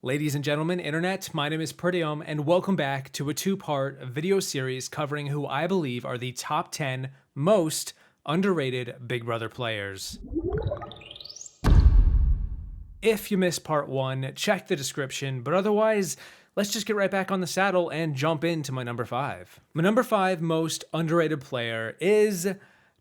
Ladies and gentlemen, internet, my name is Peridiam, and welcome back to a two-part video series covering who I believe are the top 10 most underrated Big Brother players. If you missed part 1, check the description, but otherwise, let's just get right back on the saddle and jump into my number 5. My number 5 most underrated player is,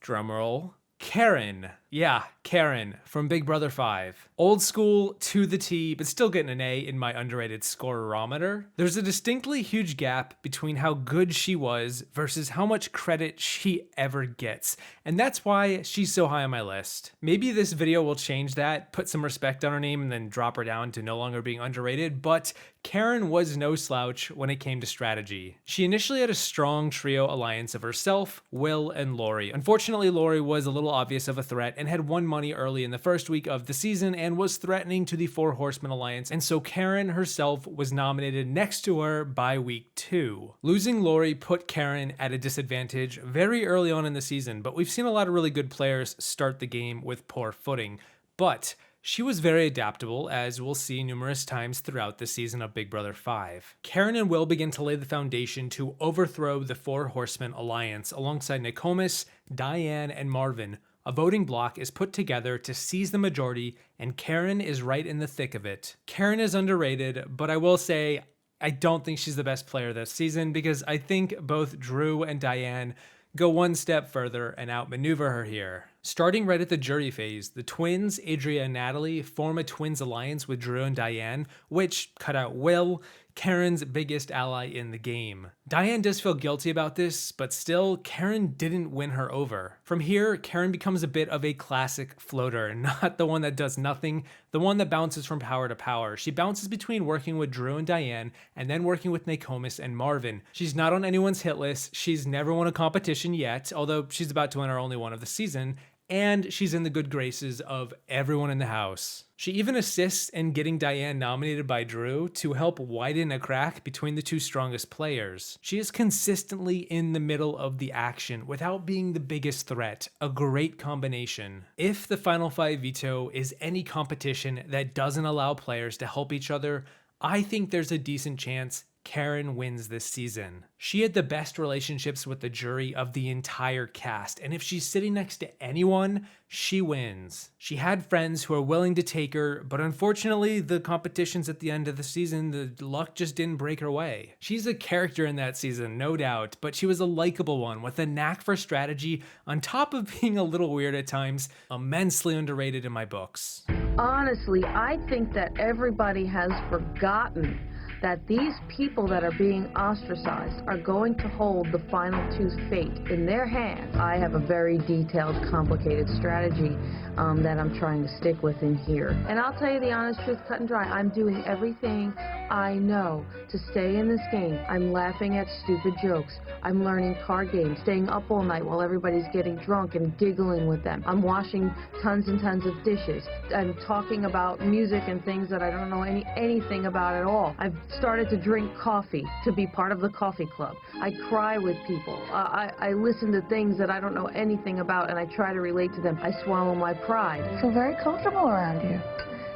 drumroll, Karen. Yeah, Karen from Big Brother 5. Old school to the T, but still getting an A in my underrated scorerometer. There's a distinctly huge gap between how good she was versus how much credit she ever gets, and that's why she's so high on my list. Maybe this video will change that, put some respect on her name, and then drop her down to no longer being underrated, but Karen was no slouch when it came to strategy. She initially had a strong trio alliance of herself, Will, and Lori. Unfortunately, Lori was a little obvious of a threat and had won money early in the first week of the season and was threatening to the Four Horsemen Alliance, and so Karen herself was nominated next to her by week 2. Losing Lori put Karen at a disadvantage very early on in the season, but we've seen a lot of really good players start the game with poor footing. But she was very adaptable, as we'll see numerous times throughout the season of Big Brother 5. Karen and Will begin to lay the foundation to overthrow the Four Horsemen Alliance alongside Nokomis, Diane, and Marvin. A voting block is put together to seize the majority, and Karen is right in the thick of it. Karen is underrated, but I will say I don't think she's the best player this season because I think both Drew and Diane go one step further and outmaneuver her here. Starting right at the jury phase, the twins, Adria and Natalie, form a twins alliance with Drew and Diane, which cut out Will, Karen's biggest ally in the game. Diane does feel guilty about this, but still, Karen didn't win her over. From here, Karen becomes a bit of a classic floater, not the one that does nothing, the one that bounces from power to power. She bounces between working with Drew and Diane, and then working with Nokomis and Marvin. She's not on anyone's hit list, she's never won a competition yet, although she's about to win her only one of the season, and she's in the good graces of everyone in the house. She even assists in getting Diane nominated by Drew to help widen a crack between the two strongest players. She is consistently in the middle of the action without being the biggest threat, a great combination. If the Final 5 veto is any competition that doesn't allow players to help each other, I think there's a decent chance Karen wins this season. She had the best relationships with the jury of the entire cast, and if she's sitting next to anyone, she wins. She had friends who are willing to take her, but unfortunately, the competitions at the end of the season, the luck just didn't break her way. She's a character in that season, no doubt, but she was a likable one with a knack for strategy, on top of being a little weird at times, immensely underrated in my books. Honestly, I think that everybody has forgotten that these people that are being ostracized are going to hold the final two's fate in their hands. I have a very detailed, complicated strategy that I'm trying to stick with in here. And I'll tell you the honest truth, cut and dry, I'm doing everything I know to stay in this game. I'm laughing at stupid jokes. I'm learning card games, staying up all night while everybody's getting drunk and giggling with them. I'm washing tons and tons of dishes. I'm talking about music and things that I don't know anything about at all. I've started to drink coffee to be part of the coffee club. I cry with people. I listen to things that I don't know anything about and I try to relate to them. I swallow my pride. I feel very comfortable around you.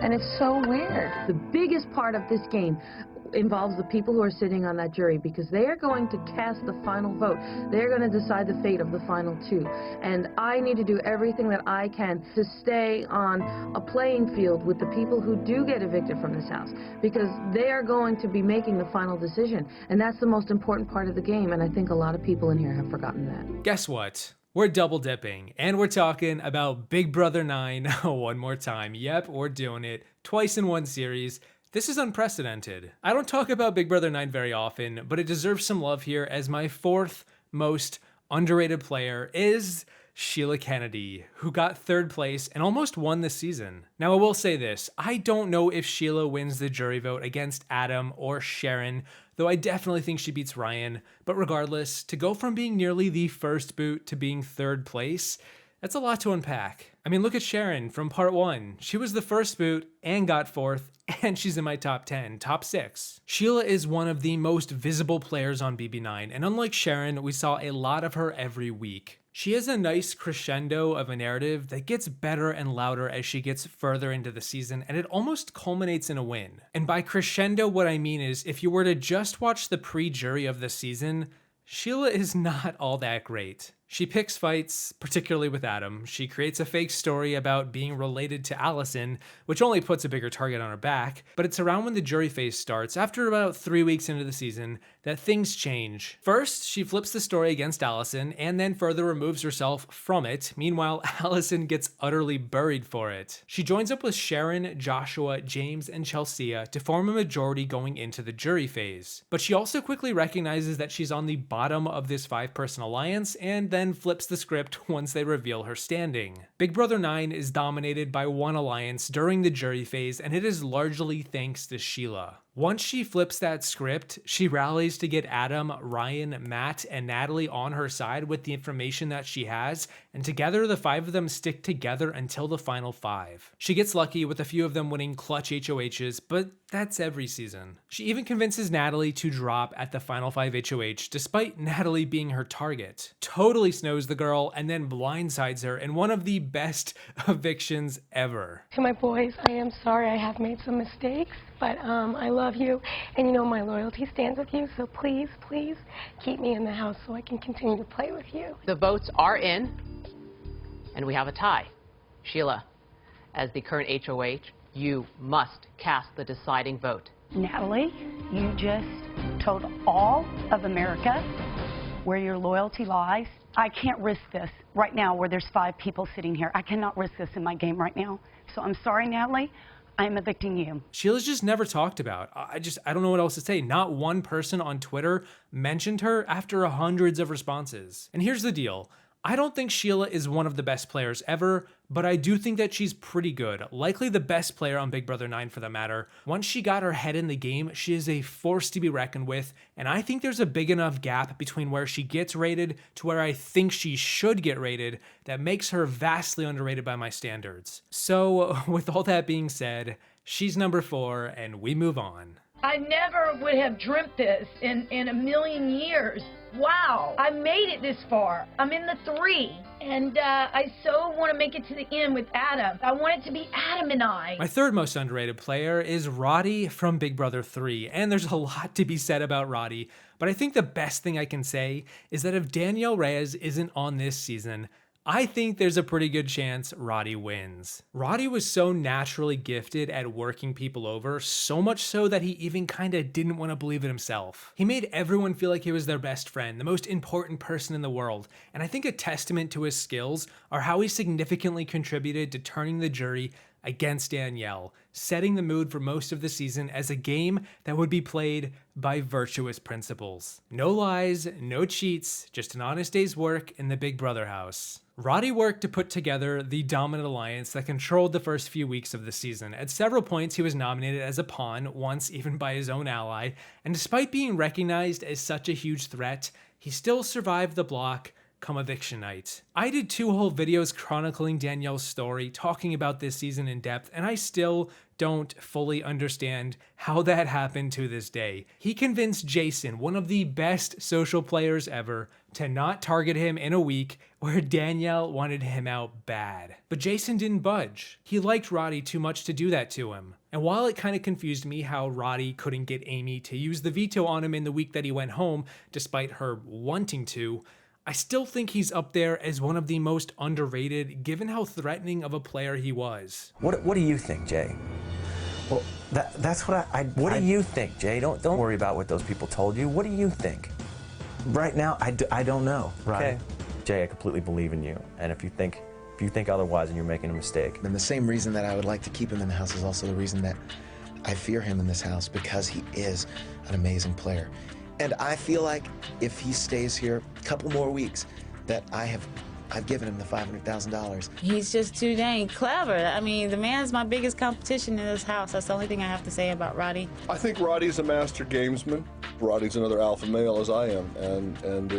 And it's so weird. The biggest part of this game involves the people who are sitting on that jury because they are going to cast the final vote. They're going to decide the fate of the final two. And I need to do everything that I can to stay on a playing field with the people who do get evicted from this house because they are going to be making the final decision. And that's the most important part of the game. And I think a lot of people in here have forgotten that. Guess what? We're double dipping, and we're talking about Big Brother 9 one more time. Yep, we're doing it twice in one series. This is unprecedented. I don't talk about Big Brother 9 very often, but it deserves some love here as my fourth most underrated player is Sheila Kennedy, who got third place and almost won this season. Now I will say this, I don't know if Sheila wins the jury vote against Adam or Sharon, though I definitely think she beats Ryan, but regardless, to go from being nearly the first boot to being third place, that's a lot to unpack. I mean, look at Sharon from part 1. She was the first boot and got fourth, and she's in my top 10, top 6. Sheila is one of the most visible players on BB9, and unlike Sharon, we saw a lot of her every week. She has a nice crescendo of a narrative that gets better and louder as she gets further into the season, and it almost culminates in a win. And by crescendo, what I mean is if you were to just watch the pre-jury of the season, Sheila is not all that great. She picks fights, particularly with Adam. She creates a fake story about being related to Allison, which only puts a bigger target on her back. But it's around when the jury phase starts, after about 3 weeks into the season, that things change. First, she flips the story against Allison and then further removes herself from it. Meanwhile, Allison gets utterly buried for it. She joins up with Sharon, Joshua, James, and Chelsea to form a majority going into the jury phase. But she also quickly recognizes that she's on the bottom of this 5-person alliance and then flips the script once they reveal her standing. Big Brother 9 is dominated by one alliance during the jury phase, and it is largely thanks to Sheila. Once she flips that script, she rallies to get Adam, Ryan, Matt, and Natalie on her side with the information that she has, and together the 5 of them stick together until the final 5. She gets lucky with a few of them winning clutch HOHs, but that's every season. She even convinces Natalie to drop at the final 5 HOH, despite Natalie being her target. Totally snows the girl and then blindsides her in one of the best evictions ever. To my boys, I am sorry I have made some mistakes, but I love you, and you know my loyalty stands with you, so please, please keep me in the house so I can continue to play with you. The votes are in, and we have a tie. Sheila, as the current HOH, you must cast the deciding vote. Natalie, you just told all of America where your loyalty lies. I can't risk this right now where there's 5 people sitting here. I cannot risk this in my game right now. So I'm sorry, Natalie. I'm evicting you. Sheila's just never talked about. I don't know what else to say. Not one person on Twitter mentioned her after hundreds of responses. And here's the deal. I don't think Sheila is one of the best players ever, but I do think that she's pretty good, likely the best player on Big Brother 9 for that matter. Once she got her head in the game, she is a force to be reckoned with, and I think there's a big enough gap between where she gets rated to where I think she should get rated that makes her vastly underrated by my standards. So, with all that being said, she's number 4, and we move on. I never would have dreamt this in a million years. Wow, I made it this far. I'm in the 3, and I so want to make it to the end with Adam. I want it to be Adam and I. My third most underrated player is Robby from Big Brother 3, and there's a lot to be said about Robby, but I think the best thing I can say is that if Danielle Reyes isn't on this season, I think there's a pretty good chance Robby wins. Robby was so naturally gifted at working people over, so much so that he even kinda didn't want to believe it himself. He made everyone feel like he was their best friend, the most important person in the world, and I think a testament to his skills are how he significantly contributed to turning the jury against Danielle, setting the mood for most of the season as a game that would be played by virtuous principles. No lies, no cheats, just an honest day's work in the Big Brother house. Robby worked to put together the dominant alliance that controlled the first few weeks of the season. At several points, he was nominated as a pawn, once even by his own ally, and despite being recognized as such a huge threat, he still survived the block come eviction night. I did 2 whole videos chronicling Danielle's story, talking about this season in depth, and I still don't fully understand how that happened to this day. He convinced Jason, one of the best social players ever, to not target him in a week where Danielle wanted him out bad. But Jason didn't budge. He liked Robby too much to do that to him. And while it kind of confused me how Robby couldn't get Amy to use the veto on him in the week that he went home, despite her wanting to, I still think he's up there as one of the most underrated, given how threatening of a player he was. What do you think, Jay? Well, that's what what do you think, Jay? Don't worry about what those people told you. What do you think? Right now, I don't know. Right. Okay. Jay, I completely believe in you, and if you think otherwise, then you're making a mistake. And the same reason that I would like to keep him in the house is also the reason that I fear him in this house, because he is an amazing player. And I feel like if he stays here a couple more weeks, that I've given him the $500,000. He's just too dang clever. I mean, the man's my biggest competition in this house. That's the only thing I have to say about Robby. I think Roddy's a master gamesman. Roddy's another alpha male, as I am, and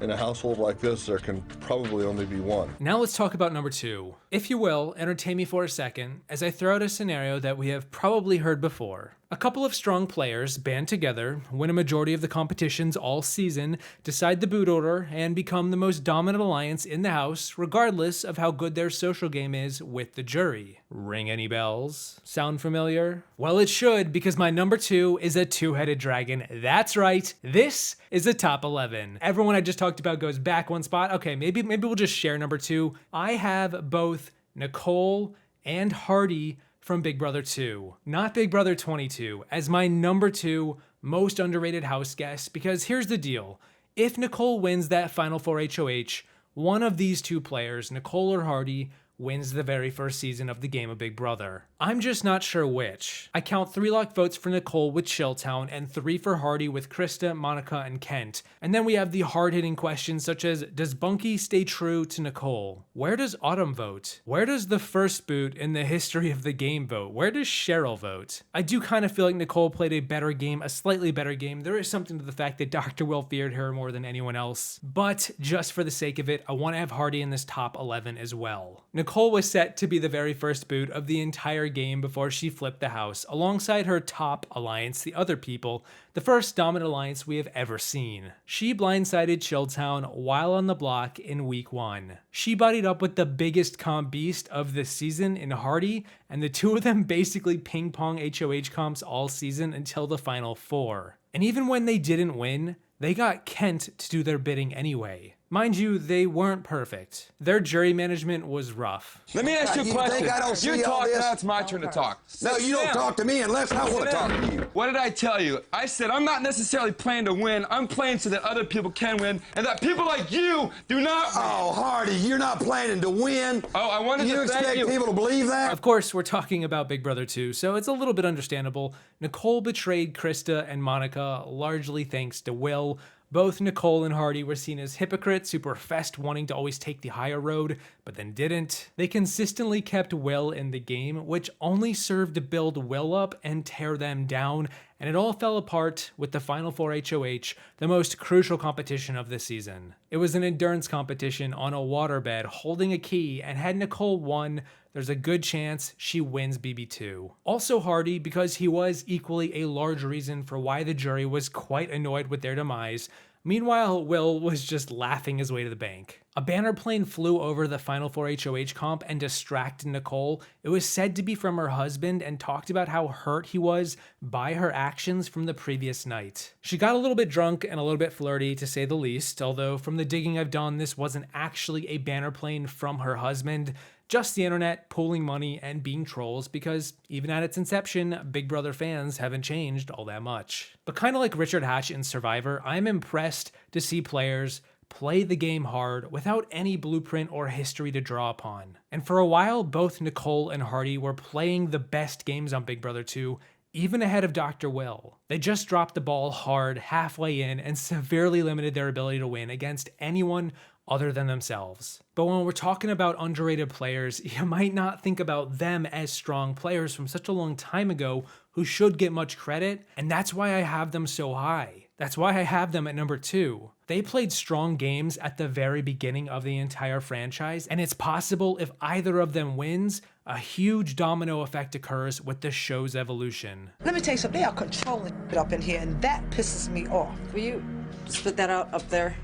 in a household like this, there can probably only be one. Now let's talk about number 2. If you will, entertain me for a second as I throw out a scenario that we have probably heard before. A A couple of strong players band together, win a majority of the competitions all season, decide the boot order, and become the most dominant alliance in the house, regardless of how good their social game is with the jury. Ring any bells? Sound familiar? Well, it should, because my number 2 is a two-headed dragon. That's right, this is a top 11. Everyone I just talked about goes back one spot. Okay, maybe we'll just share number 2. I have both Nicole and Hardy from Big Brother 2, not Big Brother 22, as my number 2 most underrated house guest, because here's the deal. If Nicole wins that Final Four HOH, one of these two players, Nicole or Hardy, wins the very first season of the game of Big Brother. I'm just not sure which. I count 3 lock votes for Nicole with Chilltown and 3 for Hardy with Krista, Monica, and Kent. And then we have the hard-hitting questions such as, does Bunky stay true to Nicole? Where does Autumn vote? Where does the first boot in the history of the game vote? Where does Cheryl vote? I do kind of feel like Nicole played a better game, a slightly better game. There is something to the fact that Dr. Will feared her more than anyone else. But just for the sake of it, I want to have Hardy in this top 11 as well. Nicole was set to be the very first boot of the entire game before she flipped the house, alongside her top alliance, the other people, the first dominant alliance we have ever seen. She blindsided Chilltown while on the block in week 1. She buddied up with the biggest comp beast of this season in Hardy, and the two of them basically ping-pong HOH comps all season until the final 4. And even when they didn't win, they got Kent to do their bidding anyway. Mind you, they weren't perfect. Their jury management was rough. Let me ask you a question. You're talking, now it's my turn to talk. No, you don't talk to me unless I want to talk to you. What did I tell you? I said I'm not necessarily playing to win. I'm playing so that other people can win, and that people like you do not win. Oh, Hardy, you're not planning to win. Oh, I wanted to thank you. You expect people to believe that? Of course, we're talking about Big Brother 2, so it's a little bit understandable. Nicole betrayed Krista and Monica, largely thanks to Will. Both Nicole and Hardy were seen as hypocrites who professed wanting to always take the higher road, but then didn't. They consistently kept Will in the game, which only served to build Will up and tear them down, and it all fell apart with the Final Four HOH, the most crucial competition of the season. It was an endurance competition on a waterbed holding a key, and had Nicole won, there's a good chance she wins BB2. Also Hardy, because he was equally a large reason for why the jury was quite annoyed with their demise. Meanwhile, Will was just laughing his way to the bank. A banner plane flew over the Final Four HOH comp and distracted Nicole. It was said to be from her husband and talked about how hurt he was by her actions from the previous night. She got a little bit drunk and a little bit flirty, to say the least, although from the digging I've done, this wasn't actually a banner plane from her husband. Just the internet pooling money and being trolls, because even at its inception, Big Brother fans haven't changed all that much. But kind of like Richard Hatch in Survivor, I'm impressed to see players play the game hard without any blueprint or history to draw upon. And for a while, both Nicole and Hardy were playing the best games on Big Brother 2, even ahead of Dr. Will. They just dropped the ball hard halfway in and severely limited their ability to win against anyone other than themselves. But when we're talking about underrated players, you might not think about them as strong players from such a long time ago who should get much credit, and that's why I have them so high. That's why I have them at number 2. They played strong games at the very beginning of the entire franchise, and it's possible if either of them wins, a huge domino effect occurs with the show's evolution. Let me tell you something, they are controlling it up in here, and that pisses me off. Will you split that out up there?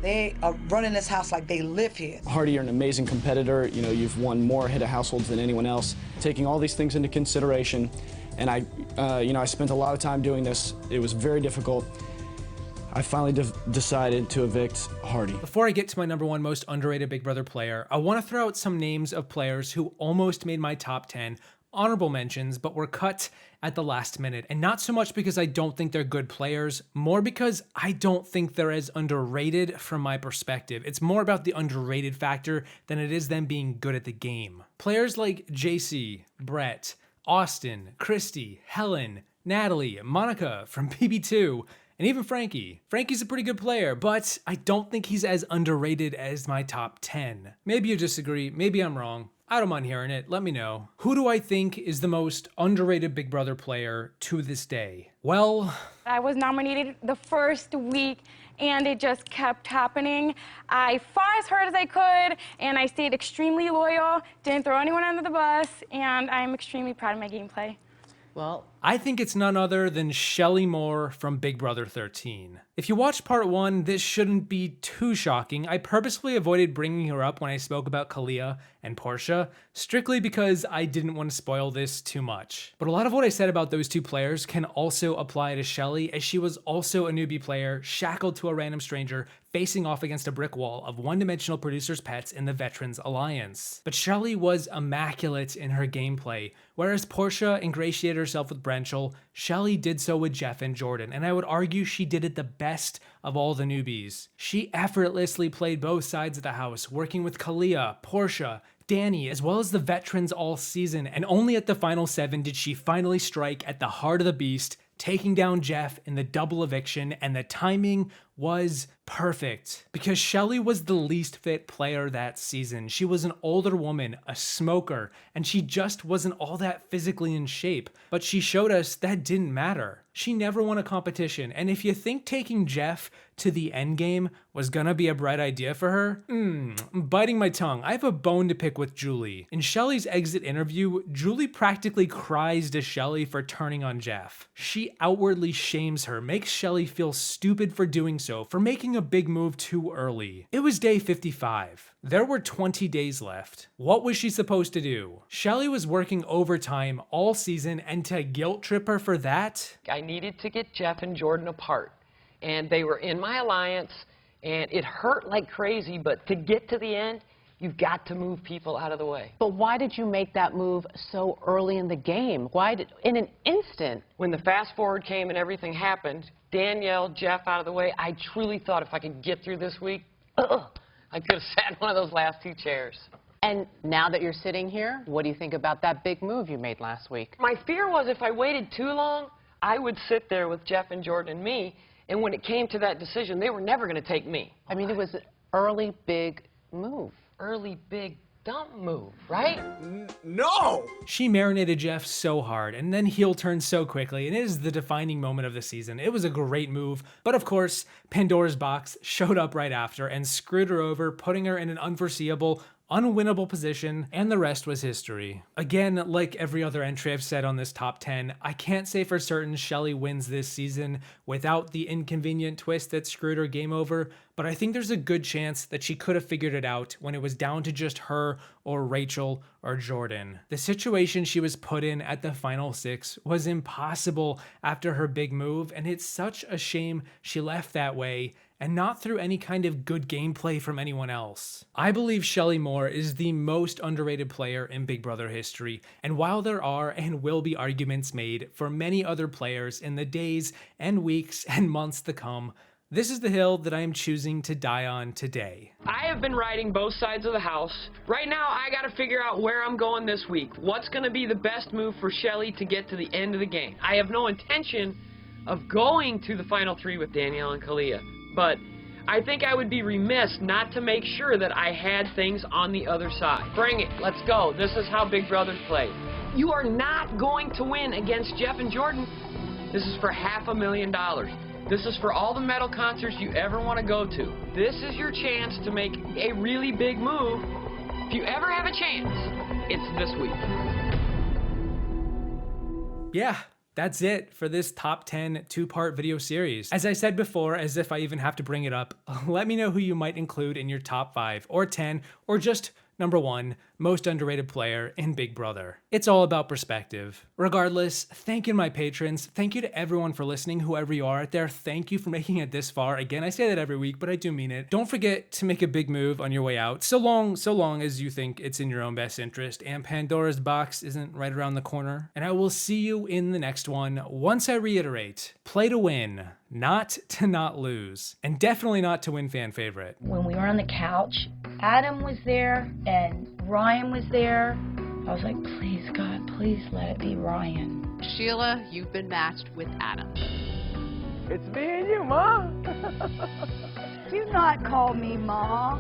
They are running this house like they live here. Hardy, you're an amazing competitor. You know, you've won more hit of households than anyone else. Taking all these things into consideration, and I spent a lot of time doing this. It was very difficult. I finally decided to evict Hardy. Before I get to my number 1 most underrated Big Brother player, I want to throw out some names of players who almost made my top 10 honorable mentions, but were cut at the last minute. And not so much because I don't think they're good players, more because I don't think they're as underrated from my perspective. It's more about the underrated factor than it is them being good at the game. Players like JC, Brett, Austin, Christy, Helen, Natalie, Monica from BB2, and even Frankie. Frankie's a pretty good player, but I don't think he's as underrated as my top 10. Maybe you disagree, maybe I'm wrong. I don't mind hearing it, let me know. Who do I think is the most underrated Big Brother player to this day? Well, I was nominated the first week, and it just kept happening. I fought as hard as I could, and I stayed extremely loyal, didn't throw anyone under the bus, and I'm extremely proud of my gameplay. Well, I think it's none other than Shelly Moore from Big Brother 13. If you watched part 1, this shouldn't be too shocking. I purposefully avoided bringing her up when I spoke about Kalia and Portia, strictly because I didn't want to spoil this too much. But a lot of what I said about those two players can also apply to Shelly, as she was also a newbie player, shackled to a random stranger, facing off against a brick wall of one-dimensional producers' pets in the Veterans Alliance. But Shelly was immaculate in her gameplay. Whereas Portia ingratiated herself with Brenchel, Shelly did so with Jeff and Jordan, and I would argue she did it the best of all the newbies. She effortlessly played both sides of the house, working with Kalia, Portia, Danny, as well as the veterans all season, and only at the final 7 did she finally strike at the heart of the beast, taking down Jeff in the double eviction, and the timing was perfect because Shelly was the least fit player that season. She was an older woman, a smoker, and she just wasn't all that physically in shape. But she showed us that didn't matter. She never won a competition, and if you think taking Jeff to the end game was gonna be a bright idea for her, I'm biting my tongue. I have a bone to pick with Julie. In Shelly's exit interview, Julie practically cries to Shelly for turning on Jeff. She outwardly shames her, makes Shelly feel stupid for doing so, for making a big move too early. It was day 55. There were 20 days left. What was she supposed to do? Shelly was working overtime all season, and to guilt trip her for that? I needed to get Jeff and Jordan apart, and they were in my alliance, and it hurt like crazy, but to get to the end, you've got to move people out of the way. But why did you make that move so early in the game? Why did, in an instant? When the fast forward came and everything happened, Danielle, Jeff out of the way, I truly thought if I could get through this week, I could have sat in one of those last 2 chairs. And now that you're sitting here, what do you think about that big move you made last week? My fear was if I waited too long, I would sit there with Jeff and Jordan and me, and when it came to that decision, they were never going to take me. I mean, it was an early big move. Early big dump move, right? No! She marinated Jeff so hard, and then heel turned so quickly, and it is the defining moment of the season. It was a great move, but of course, Pandora's box showed up right after and screwed her over, putting her in an unforeseeable, unwinnable position, and the rest was history. Again, like every other entry I've said on this top 10, I can't say for certain Shelly wins this season without the inconvenient twist that screwed her game over, but I think there's a good chance that she could have figured it out when it was down to just her or Rachel or Jordan. The situation she was put in at the final 6 was impossible after her big move, and it's such a shame she left that way, and not through any kind of good gameplay from anyone else. I believe Shelly Moore is the most underrated player in Big Brother history, and while there are and will be arguments made for many other players in the days and weeks and months to come, this is the hill that I am choosing to die on today. I have been riding both sides of the house. Right now, I got to figure out where I'm going this week. What's going to be the best move for Shelly to get to the end of the game? I have no intention of going to the final 3 with Danielle and Kalia, but I think I would be remiss not to make sure that I had things on the other side. Bring it. Let's go. This is how Big Brothers play. You are not going to win against Jeff and Jordan. This is for $500,000. This is for all the metal concerts you ever want to go to. This is your chance to make a really big move. If you ever have a chance, it's this week. Yeah. That's it for this top 10 2-part video series. As I said before, as if I even have to bring it up, let me know who you might include in your top 5 or 10 or just number 1 most underrated player in Big Brother. It's all about perspective. Regardless, thank you to my patrons. Thank you to everyone for listening, whoever you are out there. Thank you for making it this far. Again, I say that every week, but I do mean it. Don't forget to make a big move on your way out, so long as you think it's in your own best interest and Pandora's box isn't right around the corner. And I will see you in the next one. Once I reiterate, play to win, not to not lose, and definitely not to win fan favorite. When we were on the couch, Adam was there and Ryan was there. I was like, please, God, please let it be Ryan. Sheila, you've been matched with Adam. It's me and you, Ma. Do not call me Ma.